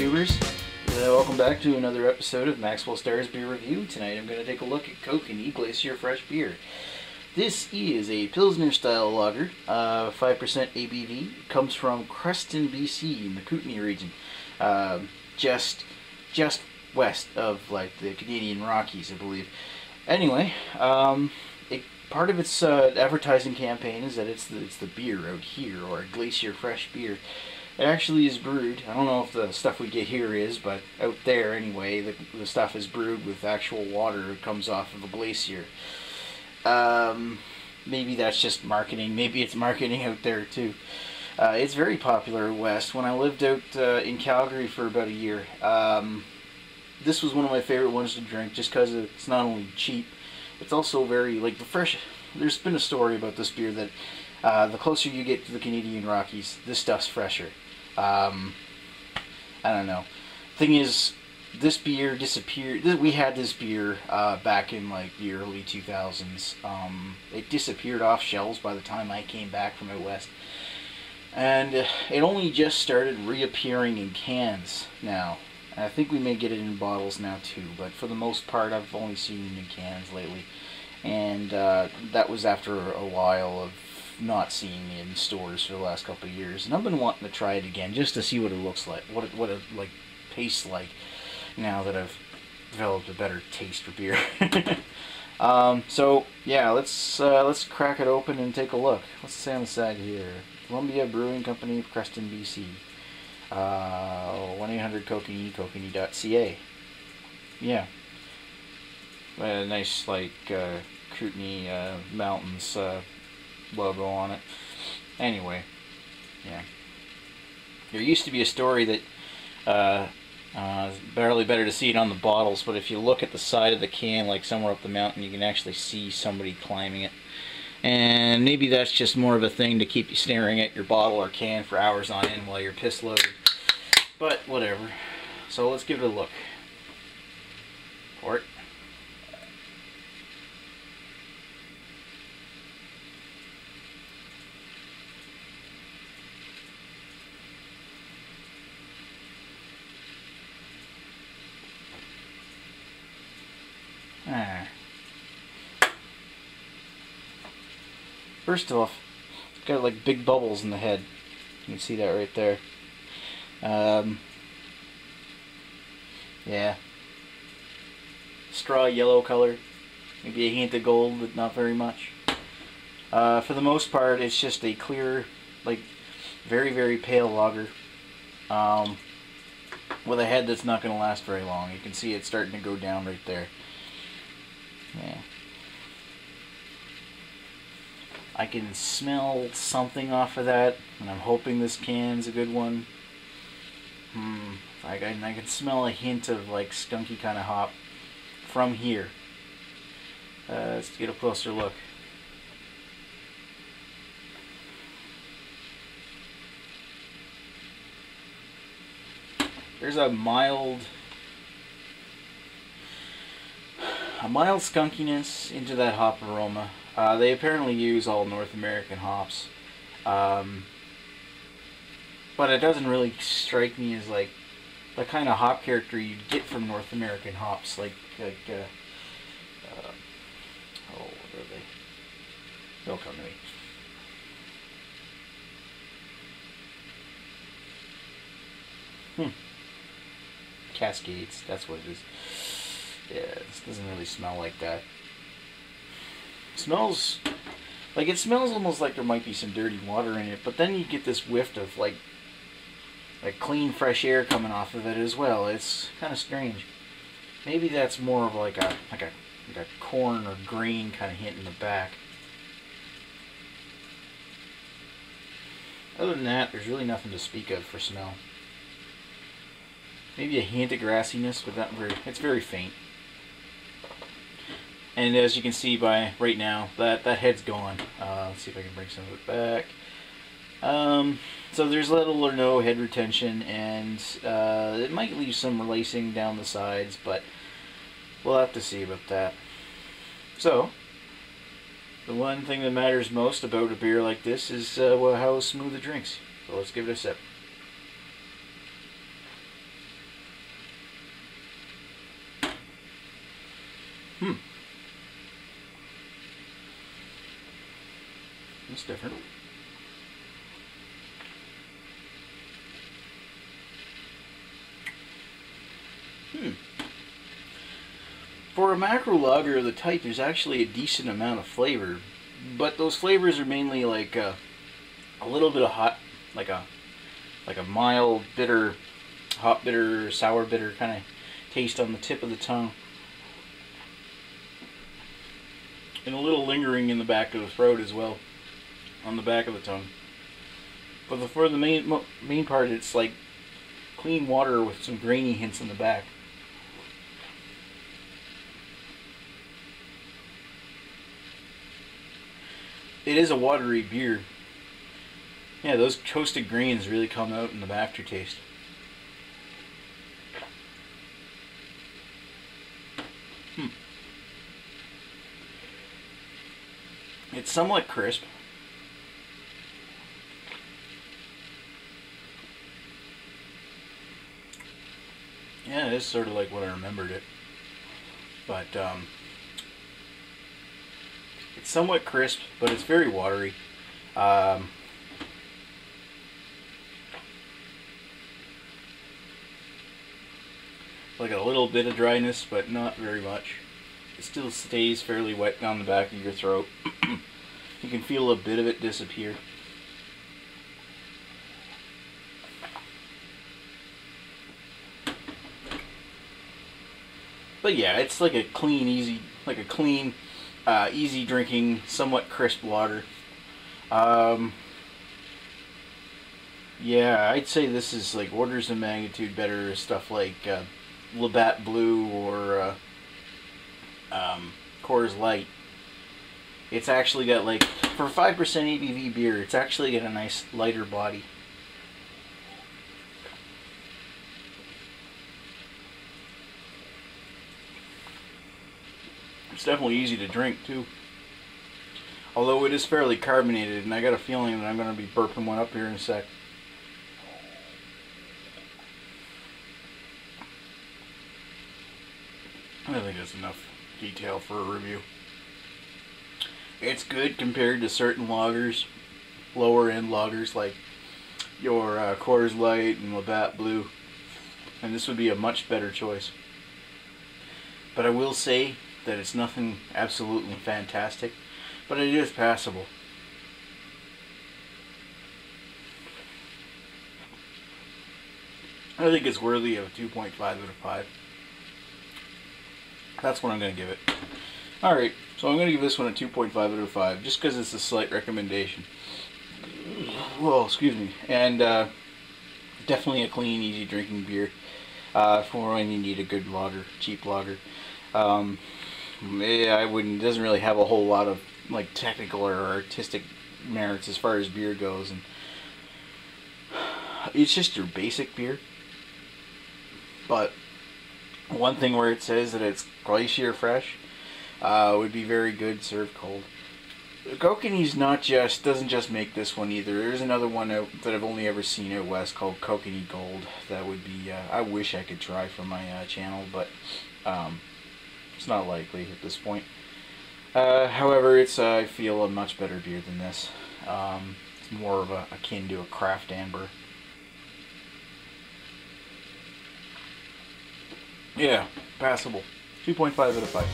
tubers. Welcome back to another episode of Maxwell Stars Beer Review. Tonight I'm going to take a look at Kokanee Glacier Fresh Beer. This is a Pilsner style lager, 5% ABV. It comes from Creston, BC in the Kootenay region. Just west of like the Canadian Rockies, I believe. Anyway, part of its advertising campaign is that it's the beer out here, or a Glacier Fresh Beer. It actually is brewed. I don't know if the stuff we get here is, but out there anyway, the stuff is brewed with actual water. It comes off of a glacier. Maybe that's just marketing. Maybe it's marketing out there too. It's very popular west. When I lived out in Calgary for about a year, this was one of my favorite ones to drink just because it's not only cheap, it's also very, like, the fresh. There's been a story about this beer that the closer you get to the Canadian Rockies, this stuff's fresher. I don't know. Thing is, this beer disappeared. We had this beer back in like the early 2000s. It disappeared off shelves by the time I came back from out west, and it only just started reappearing in cans now. And I think we may get it in bottles now too, but for the most part, I've only seen it in cans lately, and that was after a while of not seeing it in stores for the last couple of years. And I've been wanting to try it again just to see what it looks like, what it like tastes like, now that I've developed a better taste for beer. So yeah, let's crack it open and take a look. What's it say on the side here? Columbia Brewing Company of Creston, BC. 1-800-Kokanee, kokanee.ca. Yeah. A nice, like, Kootenay Mountains logo on it. Anyway, yeah. There used to be a story that it's barely better to see it on the bottles, but if you look at the side of the can, like somewhere up the mountain, you can actually see somebody climbing it. And maybe that's just more of a thing to keep you staring at your bottle or can for hours on end while you're piss loaded. But whatever. So let's give it a look. Pour it. First off, it's got like big bubbles in the head. You can see that right there. Yeah. Straw yellow color. Maybe a hint of gold, but not very much. For the most part, it's just a clear, like, very, very pale lager. With a head that's not going to last very long. You can see it starting to go down right there. Yeah. I can smell something off of that, and I'm hoping this can's a good one. I can smell a hint of like skunky kind of hop from here. Let's get a closer look. There's a mild skunkiness into that hop aroma. They apparently use all North American hops, but it doesn't really strike me as like the kind of hop character you'd get from North American hops, oh, what are they? They'll come to me. Cascades, that's what it is. Yeah, this doesn't really smell like that. It smells almost like there might be some dirty water in it, but then you get this whiff of like clean fresh air coming off of it as well. It's kind of strange. Maybe that's more of like a corn or grain kind of hint in the back. Other than that, there's really nothing to speak of for smell. Maybe a hint of grassiness, but it's very faint. And as you can see by right now, that head's gone. Let's see if I can bring some of it back. So there's little or no head retention, and it might leave some lacing down the sides, but we'll have to see about that. So, the one thing that matters most about a beer like this is how smooth it drinks. So let's give it a sip. It's different. For a macro lager of the type, there's actually a decent amount of flavor, but those flavors are mainly like a little bit of hot, like a mild bitter, hot bitter, sour bitter kind of taste on the tip of the tongue, and a little lingering in the back of the throat as well, on the back of the tongue. But for the main part, it's like clean water with some grainy hints in the back. It is a watery beer. Yeah, those toasted grains really come out in the aftertaste. It's somewhat crisp. Yeah, it is sort of like what I remembered it. But, it's somewhat crisp, but it's very watery. Like a little bit of dryness, but not very much. It still stays fairly wet down the back of your throat. You can feel a bit of it disappear. But yeah, it's like a clean, easy, easy drinking, somewhat crisp lager. Yeah, I'd say this is like orders of magnitude better stuff like Labatt Blue or Coors Light. It's actually got like, for 5% ABV beer, it's actually got a nice lighter body. It's definitely easy to drink too. Although it is fairly carbonated, and I got a feeling that I'm going to be burping one up here in a sec. I think that's enough detail for a review. It's good compared to certain lagers, lower end lagers like your Coors Light and Labatt Blue, and this would be a much better choice. But I will say that it's nothing absolutely fantastic, but it is passable. I think it's worthy of a 2.5 out of 5. That's what I'm going to give it. Alright, so I'm going to give this one a 2.5 out of 5, just because it's a slight recommendation. Well, excuse me. And definitely a clean, easy drinking beer for when you need a good lager, cheap lager. Yeah, it doesn't really have a whole lot of like technical or artistic merits as far as beer goes, and it's just your basic beer. But one thing where it says that it's glacier fresh would be very good served cold. Kokanee's doesn't just make this one either. There's another one out that I've only ever seen out west called Kokanee Gold. That would be I wish I could try for my channel, but it's not likely at this point. However, it's I feel a much better beer than this. It's more of akin to a craft amber. Yeah, passable. 2.5 out of 5.